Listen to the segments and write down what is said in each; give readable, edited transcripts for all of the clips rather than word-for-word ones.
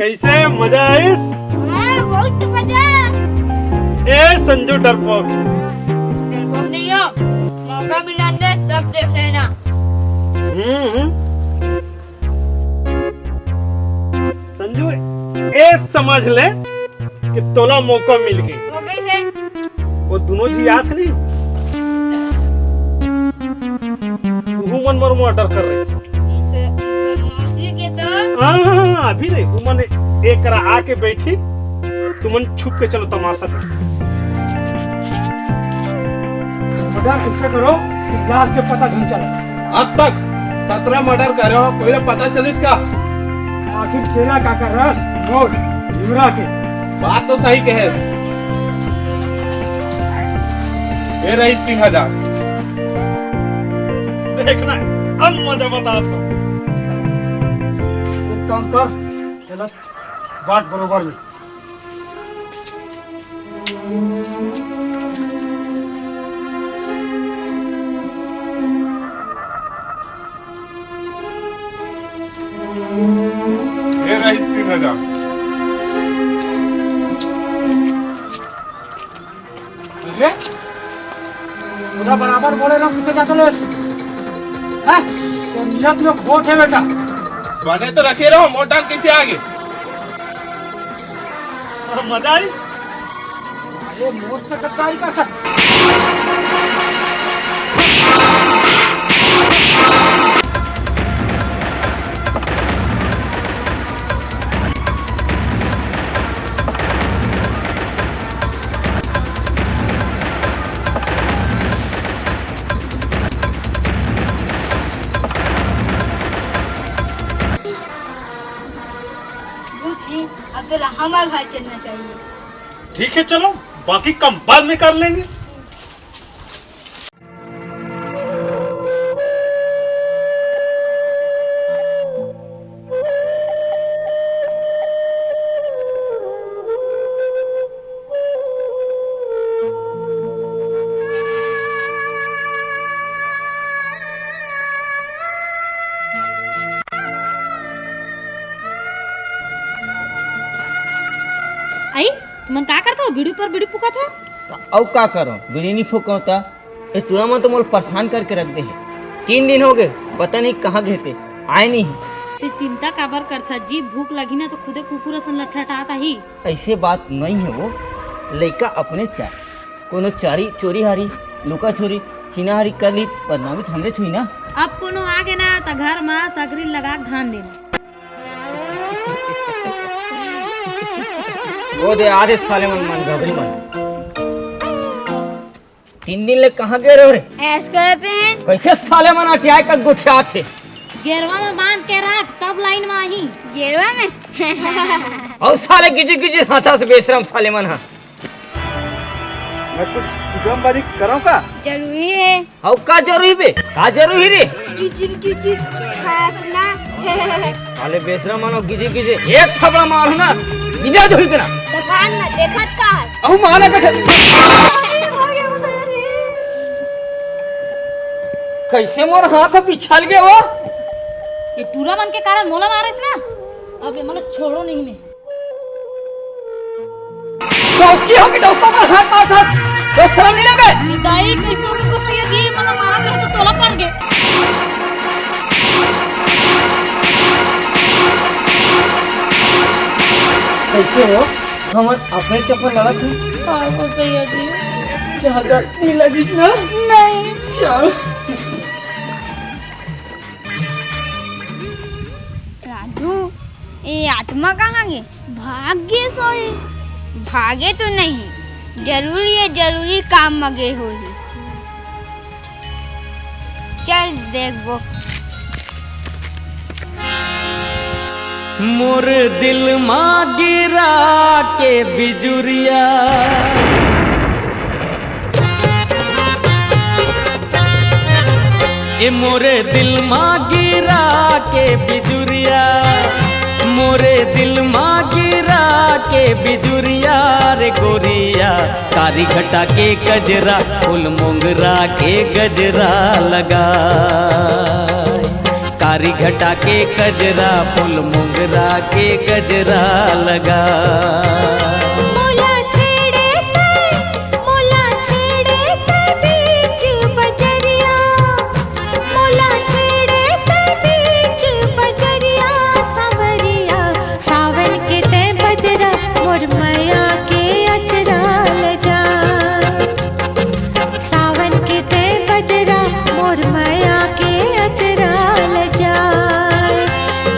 कैसे मजा आइस? बहुत मजा। ए संजू डरपोक नहीं हो, मौका मिला दे तब देख लेना। संजू ए समझ ले कि तोला मौका मिल गई। वो कैसे? वो दोनों जी याद नहीं मन मर मर्डर कर रही थी। के तो हाँ अभी नहीं वो मन एक करा आके बैठी तुमन छुप के चलो तमाशा देख। मजाक ऐसे करो कि लाश के पता नहीं चला। अब तक 17 मर्डर करे हो, कोई पता चली इसका? आखिर चेला का रस और युवरा के बात तो सही कहे। ये रही 3000। देखना अब मजा बता दो। एक काम कर चला बाट बरोबर में। ये रही 3000। अरे पूरा बराबर बोले ना किसे जाते लोस हैं? तो नियत में खोट है बेटा। बने तो रखे रहो, मोटा कैसे आगे? मजा आइस? अरे मोर से गद्दारी का कस। अब तो हमारे घर चलना चाहिए। ठीक है चलो बाकी काम बाद में कर लेंगे। आई तुमन का करता हो? बीड़ी पर बीड़ी फूका था। औ का करो बीड़ी नहीं फूकता। ये तुरा मन तो मोल परेशान करके रख दे है। 3 दिन हो गए पता नहीं कहाँ गए थे, आए नहीं। ते चिंता काबर करता? जी भूख लगी ना तो खुदे कुकुर सन लठठाता ही। ऐसे बात नहीं है वो लड़का अपने चाह कोनो चारी चोरी हारी लुका चोरी चीना हारी कर ली बदनामी तो हमरे छुई ना। अब कोनो आगे ना तो घर में सकरी लगा धान देना। वो दे आधे साले मन घबरी मन 3 दिन ले कहाँ गए रहो रे? ऐस करते हैं। कैसे साले मन अटियाए का गुठिया थे? गेरवा में बांध के रख तब लाइन में आई। गेरवा में और साले गिजी गिजी हाथा से बेशरम साले मन हा। मैं कुछ दुगमबाजी करूं का? जरूरी है। और का जरूरी बे? का जरूरी रे? किचिर किचिर खासना साले बेशरम मानो गिजी गिजी एक थपड़ा मारू ना गिजा धोई के ना। दुकान में देखत का है? औ माला का कैसे मोर हाथ पिछल गए वो? ये टूरा मन के कारण मोला मारिस ना। अब ये मन छोड़ो नहीं मैं। डौकी हो के डौका पर हाथ मारता तो शर्म नहीं लगे? निदाई कैसे होके को सही जी मन मारा कर तो तोला पड़ गए। कैसे हो? हम अपने चप्पल लड़ा थे। हां को सही जी। ज्यादा नहीं लगी ना? नहीं। चल राधू ये आत्मा कहाँ गए? भाग गए सोए। भागे तो नहीं, जरूरी काम में गए हो। चल देख वो। मोर दिल माँ गिरा के बिजुरिया ए मोरे दिल माँ गिरा के बिजुरिया मोरे दिल माँ गिरा के बिजुरिया रे गोरिया कारी घटा के गजरा फूल मोंगरा के गजरा लगा कारी घटा के गजरा फूल मोगरा के गजरा लगा। मोला छेड़े ते बीच बजरिया, मोला छेड़े ते बीच बजरिया, सावरिया सावन के ते बदरा मोर मैया के अचरा ले जा, सावन के ते बदरा मोर मैया के अचरा ले जा,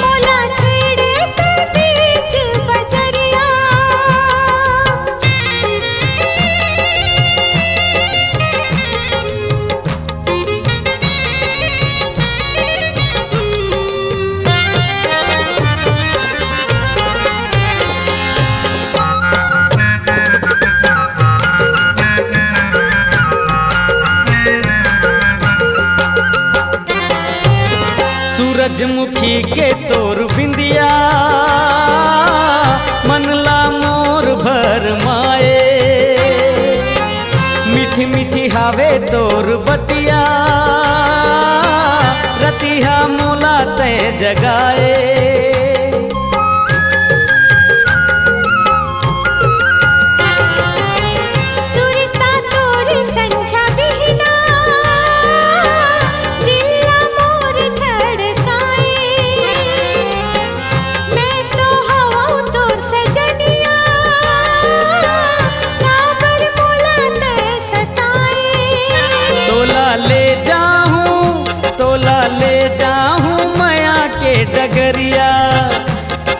मोला छेड़े ते बीच बजरिया। सूरजमुखी के तोर बिंदिया मनला मोर भर माए, मीठी मीठी हावे तोर बतिया रतिहा मोला ते जगाए। सुरता तोर संझा बिहना, दिलला मोर धड़काए, मैं तो हवा तोर सजनिया, काबर मोला ते सताए। तोला ले जाहूँ माया के डगरिया,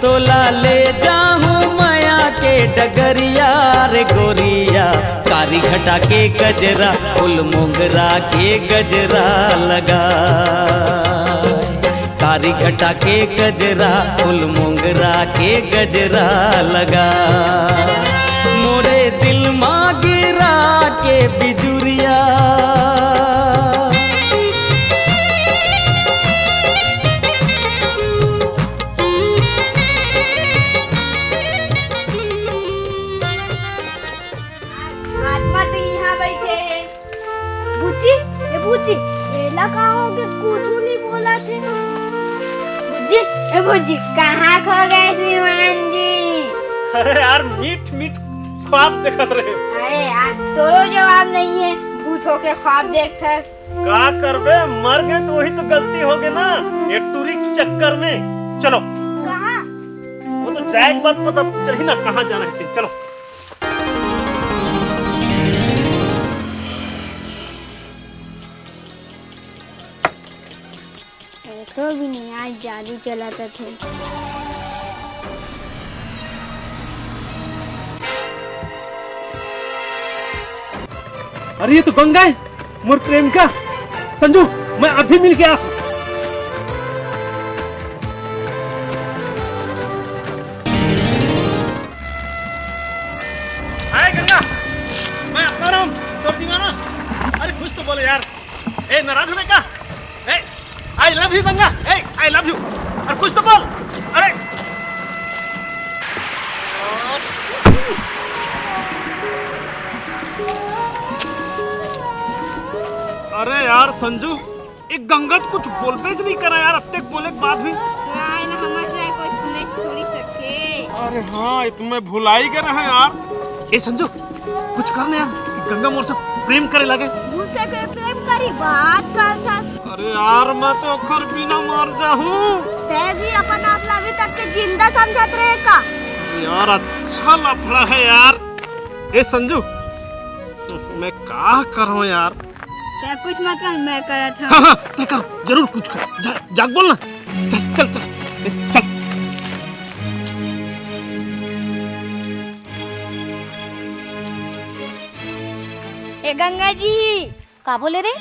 तोला ले जाहूँ माया के डगरिया रे गोरिया, कारी घटा के गजरा फूल मोगरा के गजरा लगा, कारी घटा के गजरा फूल मोगरा के गजरा लगा। मोरे दिल माँ गिरा के बिजुरिया, आत्मा तो यहाँ बैठे हैं। बुच्ची, ये बुच्ची, एला कहाँ हो गए? कुछ नहीं बोला थे। बुच्ची, ये बुच्ची, कहाँ खो गए श्रीमान जी? अरे यार मीठ मीठ ख्वाब देखत रहे। अरे यार, तोरो जवाब नहीं है, भूत होके ख्वाब देख कर। का करबे, मर गए तो वही तो गलती हो गई ना, ये टूरी के चक्कर में। चलो कहाँ? वो तो जाए के बाद पता चली ना कहाँ जाना है। चलो तो भी नहीं, आज जादू चलाता थे। अरे ये तो गंगा है, मोर प्रेमिका। संजू, मैं अभी मिल के आता हूं। हाय गंगा, मैं आता रहा हूँ। तो दीवाना, अरे कुछ तो बोले यार। ए नाराज होने का? ए आई लव यू गंगा, ए आई लव यू। और कुछ तो बोल। अरे अरे यार संजू, एक गंगत कुछ बोल पेज नहीं करा यार, अब तक बोले के बाद भी। राय ना हमारे कोई सुने थोड़ी सके। अरे हाँ, ये तुम्हें भुलाई गए रहे यार। ए संजू, कुछ करने यार, गंगा मोर से प्रेम करे लगे। मुझसे कोई प्रेम करी बात करता। अरे यार मैं तो खर बिना मर जाऊं। ते भी अपन आप अभी तक के जिंदा समझत रहे का? यार अच्छा लफड़ा है यार। ए संजू, मैं क्या करूं यार? क्या कुछ मत कर, मैं करा था। हाँ हाँ, तय कर, जरूर कुछ कर। जाग बोल ना। चल चल चल चल। ए गंगा जी, का बोले रे?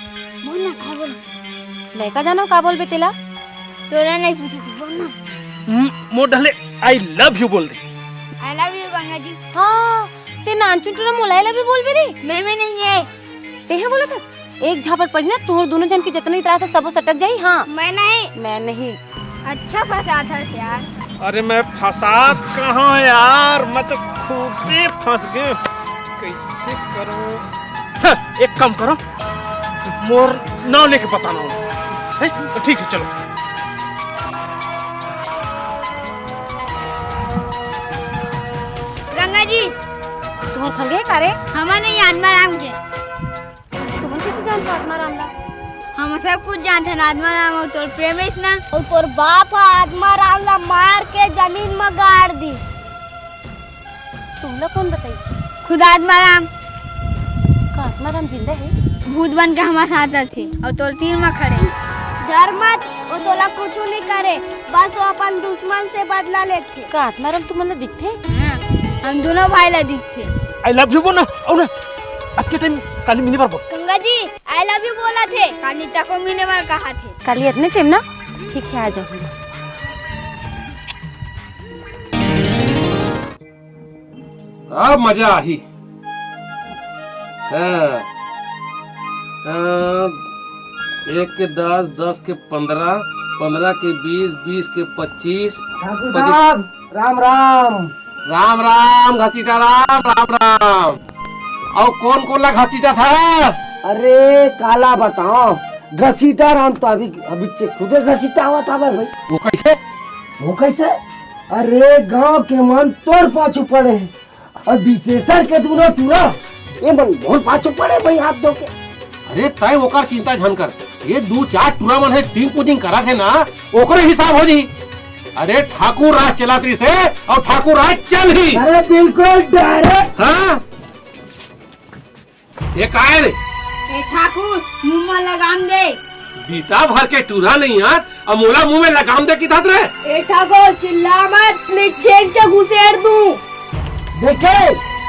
बोल ना, का बोल? मैं का जानो का बोल बे तेला? तोरा नहीं पूछा, बोल ना। मोर ढले आई लव यू बोल दे। आई लव यू गंगा जी। हाँ, ते नानचुन टुरा मोलाइला भी बोल बे रे? मैं नहीं है। ते है बोला था? एक झापर पड़ी ना तोहर दोनों जन की जितनी तरह से सबो सटक जाई। हाँ, मैं नहीं। मैं नहीं। अच्छा फंसा था यार। अरे मैं फसाद कहाँ यार, मैं तो खूब ही फंस गया। कैसे करूं? हाँ, एक काम करो, मोर नाव लेके बताना है। ठीक है चलो। गंगा जी तुम्हार खंगे कारे हमें नहीं आत्मा राम के तुमन कैसे जानते आत्मा राम ला? हम सब कुछ जानते हैं आत्मा राम और तोर प्रेम रहीस ना और तोर बाप आत्मा राम ला मार के जमीन में गाड़ दी। तुमला कौन बताई? खुद आत्मा राम का आत्मा राम जिंदा है? भूत बन के हमारे साथ थे और तोर तीर में खड़े। डर मत, वो तोला कुछ नहीं करे, बस वो अपन दुश्मन से बदला लेते। का आत्मा राम तुमन ला दिखते? हाँ, हम दोनों भाई ला दिखते। आई लव यू बोलना औ ना आज के टाइम काली मिली बार बोल। गंगा जी आई लव यू बोला थे, काली तक को मिले बार कहा थे। काली इतने टेम ना? ठीक है आ जाऊंगी। अब मजा आई। हाँ। एक के 10, 10 के 15, 15 के 20, 20 के 25। ठाकुर साहब राम राम। राम राम घसीटा राम राम राम। और कौन कौन ला घसीटा था? अरे काला बताओ, घसीटा राम तो अभी अभी से खुदे घसीटा हुआ था भाई। वो कैसे? वो कैसे? अरे गांव के मन तोड़ पाछू पड़े हैं और विशेषर के दूर टूरा ये मन बहुत पाछू पड़े भाई हाथ धो के। अरे तय ओकर चिंता झन कर, ये 2-4 टूरा मन है टीम पुटिंग करा थे ना, ओकरे हिसाब हो जी। अरे ठाकुर राज चलात्री से और ठाकुर राज चल ही। अरे बिल्कुल डायरेक्ट। हाँ ये काहे रे? ए ठाकुर मुंह में लगाम दे। बीता भर के टूरा नहीं यार, अब मोला मुंह में लगाम दे की धात रे। ए ठाकुर चिल्ला मत, नीचे के घुसेड़ दूं। देखे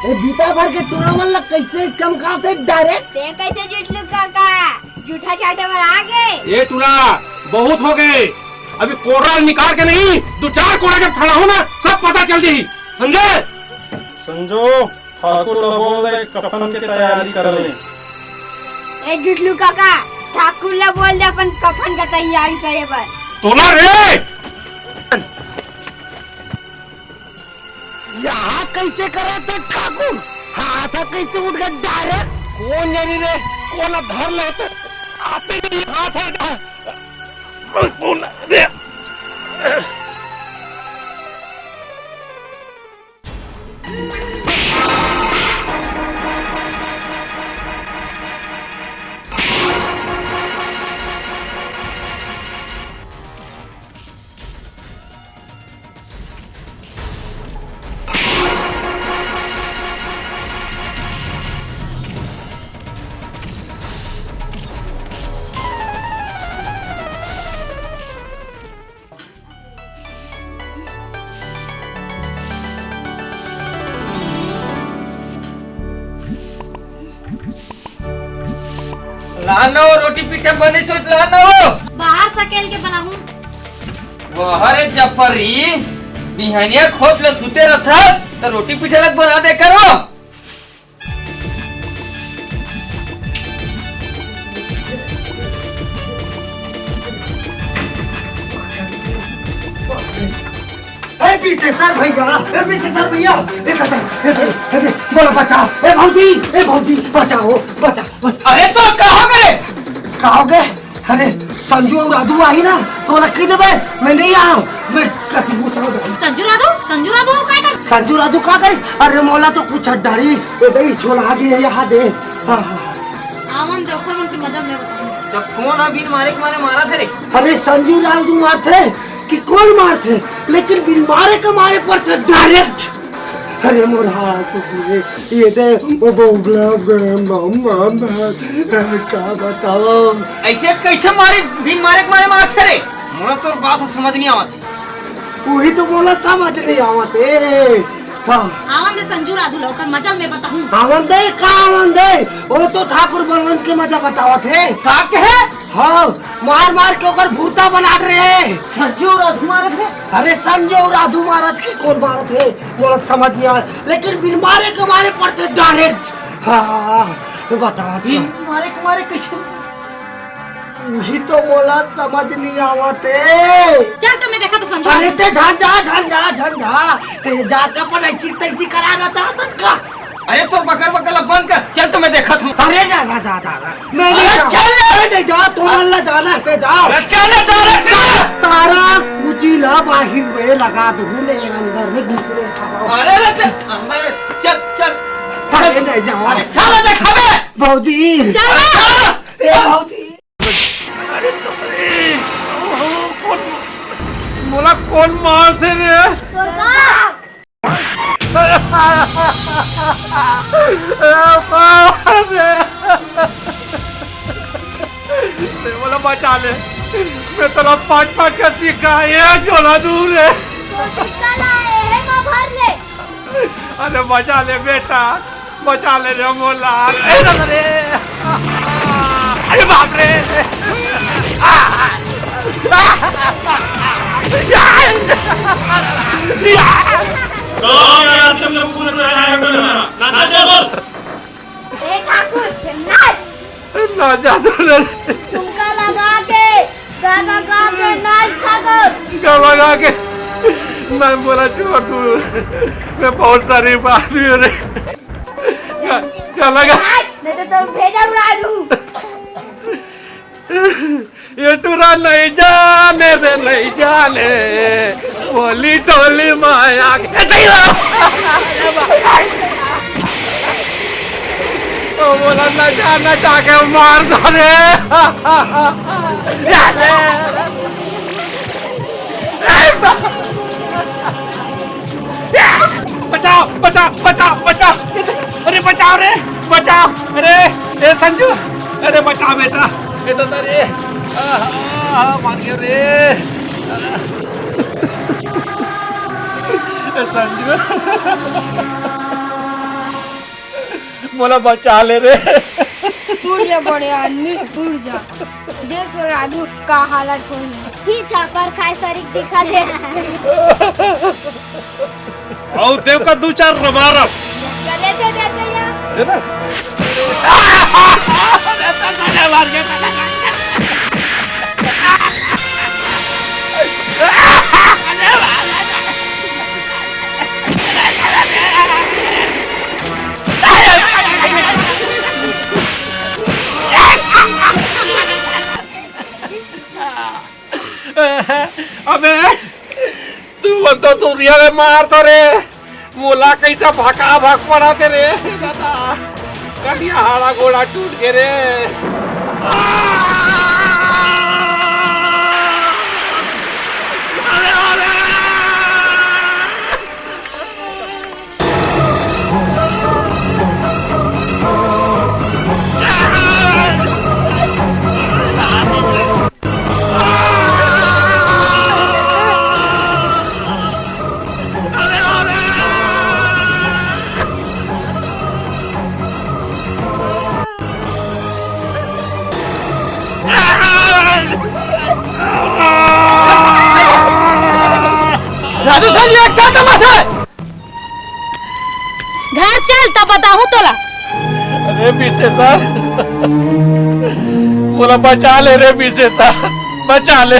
ये बीता भर के टूरा मन लग कैसे चमकाते डायरेक्ट। ते कैसे जुट लू काका, जूठा चाटे पर आ गए। ये टूरा बहुत हो गए, अभी कोड़ा निकाल के नहीं 2-4 कोड़ा जब खड़ा हो ना सब पता चल जाही, समझे? संजो ठाकुर ला बोल दे कफन की तैयारी कर ले। ए जुटलू काका ठाकुर ला बोल दे अपन कफन का तैयारी करे पर। तोला रे यहाँ कैसे करा तो ठाकुर हाथ कैसे उठ गया डायरेक्ट। कौन जानी रे, कौन धर लेते आते नहीं हाथ है कौन रे। लानो रोटी पीठा बनी सोच लानो बाहर सकेल के बनाऊं। वहरे जफरी बिहानिया खोस ले सुते रहता तो रोटी पीठा लग बना दे करो। पीछे सर भैया बोलो बचाओ। ए भौजी बचाओ बचाओ। अरे तो कहोगे? कहोगे? अरे संजू और राधू आई ना तो रखी दे मैं नहीं आया मैं कति पूछो। संजू राधू काय कर? संजू राधू का करिस? अरे मोला तो कुछ डरिस ए दई छोला गए यहाँ दे। हां आवन देखो मन की मजा में बताऊं। तो कौन अभी मारे के मारा थे रे? अरे संजू राधू मारते कि कौन मारते, लेकिन बिन मारे के मारे पर थे डायरेक्ट। अरे मोरा तो ये दे वो बोगला क्या बताओ। ऐसे कैसे मारे बिन मारे के मारे थे रे? मोला तो बात समझ नहीं आवत। वही तो बोला समझ नहीं आवते। हाँ आवन दे संजू राधू लोकर मजा में बताऊं। आवन दे वो तो ठाकुर बलवंत के मजा बतावत है। का कहे? हाँ मार के ओकर भूरता बना रहे। संजू राधू मारे थे? अरे संजू राधू मारत की कौन मारत है बोला समझ नहीं आया, लेकिन बिन मारे के मारे पड़ते डायरेक्ट। हाँ बताओ बिन मारे के मारे कैसे? वही तो बोला समझ नहीं आवते। चल तो मैं देखा तो संजू। अरे ते झंझा ते जाके अपन ऐसी तैसी कराना चाहत का। अरे तो बकर बकर बंद कर, चल तो मैं देखा हूँ। अरे ना मैं नहीं अरे चल ना। नहीं जाओ, तुम्हाला जाना है जाओ। चल तारा कुचिला बाहिर में लगा दूँ, मैं अंदर में घुस रहा। अरे चल चल। अरे नहीं जाओ। अरे चल देखा बे भौजी। चल ए भौजी। बोला कौन मारते रे? बोला बचा ले, मैं तेरा पाँच का सिक्का ये झोला दूर है। अरे बचा ले बेटा, बचा ले रे मोला। अरे बाप रे, ना जादू तुमका लगा के नाच खाकर लगा के मैं बोला छोड़ तू, मैं बहुत सारी बात भी हो रही। क्या लगा? नहीं तो तुम भेजा उड़ा दूं। ये टूरा नहीं जाने दे, नहीं जाने बोली टोली माया के तो बोला न जाना जाके मार दो रे। बचाओ बचाओ बचाओ बचाओ, अरे बचाओ रे बचाओ, अरे ए संजू, अरे बचाओ बेटा, ये तो अरे मार गया रे। संजू बोला बचा ले रे। उड़ जा बड़े आदमी, उड़ जा। देख राजू का हालत हो, छी छापर खाए सरिक दिखा दे रहा है। और देव का दो चार रमारा गले से देते या है ना। मार गया अबे तू बोलतो तू रिया रे मारतो रे, मुला कैसा भाका भाग पड़ा तेरे दादा, कटिया हाड़ा गोड़ा टूट के रे। राजू संजू एक क्या तमाशा है? घर चल तब बताऊं तोला। अरे विशेषा बोला बचा ले रे विशेषा, बचा ले,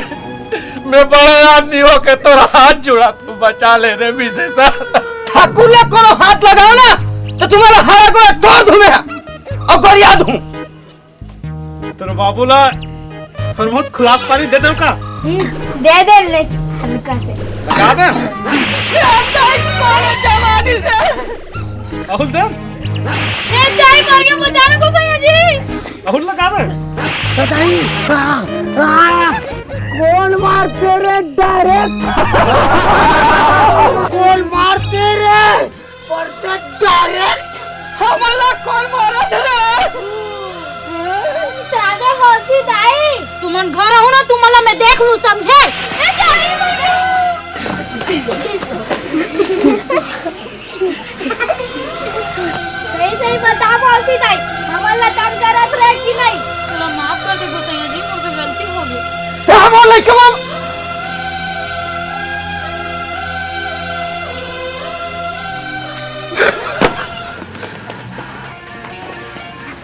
मैं बड़ा आदमी हो के तोरा हाथ जुड़ा, तू बचा ले रे विशेषा। ठाकुर ने कोनो हाथ लगाओ ना तो तुम्हारा हारा को तोड़ दूं मैं और गरिया दूं। तेरे बाबूला थर्मोस खुराक पानी दे दो का? दे दे ले हल्का से लगा दे। जमानी से अहुल दे, ए जाई मार के बचाने को सही है जी। अहुल लगा दे। बताइए कौन मारते रे डायरेक्ट? कौन मारते रे डायरेक्ट? हमला कौन मारा थे रे? सादे होती दाई तुमन घर हो ना, तुम्हाला मैं देख लूं समझे। ए जाई सही बता होती दाई, हमला तंग करत रहे कि नहीं? चलो माफ कर दे गोसैया जी, मुझसे गलती हो गई। क्या बोले कमाल?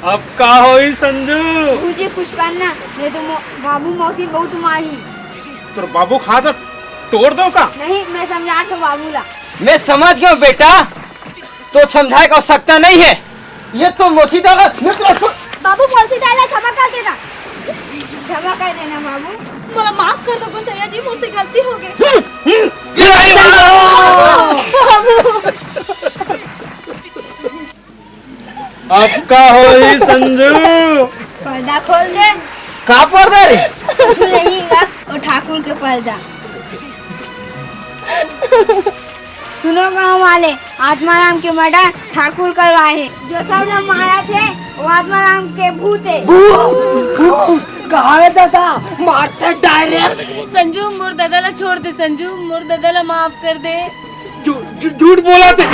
अब का होई संजू? मुझे कुछ करना नहीं तो बाबू मौसी बहुत मारी। तो बाबू खा तो तोड़ दो का? नहीं मैं समझा के बाबू ला। मैं समझ गया बेटा, तो समझाए का आवश्यकता नहीं है। ये तो मोची डाला बाबू मोसी डाला, क्षमा कर देना, क्षमा कर देना बाबू। मोला माफ कर दो सैया जी, मुझसे गलती हो गई। अब का होई संजू? पर्दा खोल दे। कहाँ पर दे रे? कुछ नहीं गा, वो ठाकुर के पर्दा। सुनो गाँव वाले, आत्माराम के मर्डर ठाकुर करवाए हैं। जो सब लोग मारा थे वो आत्माराम के भूत है। कहा है दादा, मारते डायरेक्ट। संजू मोर दादाला छोड़ दे, संजू मोर दादाला माफ कर दे। झूठ बोला थे।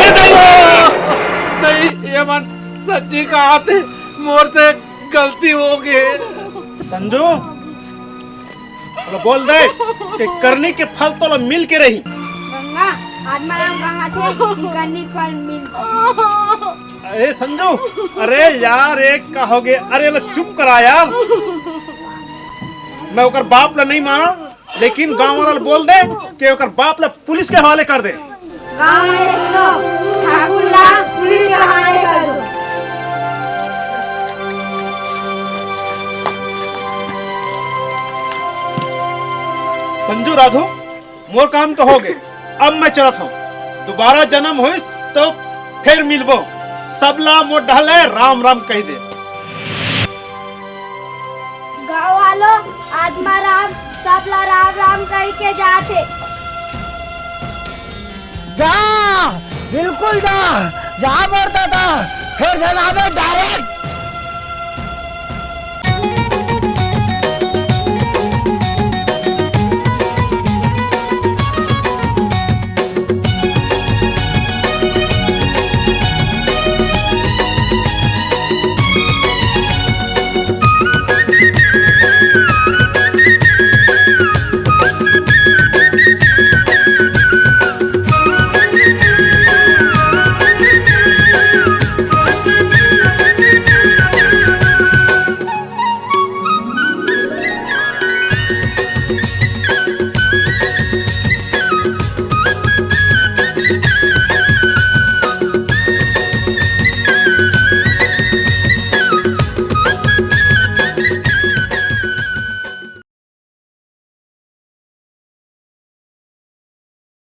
नहीं ये मन सच्ची कहा थे, मोर से गलती हो गई। संजू तो बोल दे कि करने के फल तो मिल के रही। गंगा, आत्माराम कहाँ थे कि करने के फल मिल। अरे संजू, अरे यार एक कहोगे, अरे लो चुप करा यार। मैं ओकर बाप ला नहीं मारा, लेकिन गांव वाला बोल दे कि ओकर बाप ला पुलिस के हवाले कर दे। गाँव वाले सुनो, ठाकुर ला पुलिस के हवाले कर दो। संजू राधू, मोर काम तो हो गए, अब मैं चलत हूँ। दोबारा जन्म होइस तो फिर मिलबो। सबला मोर ढले राम राम कह दे। गाँव वालों, आत्माराम सबला राम राम कह के जाते। जा, बिल्कुल जा, जा मरता था, फिर जनाबे डायरेक्ट।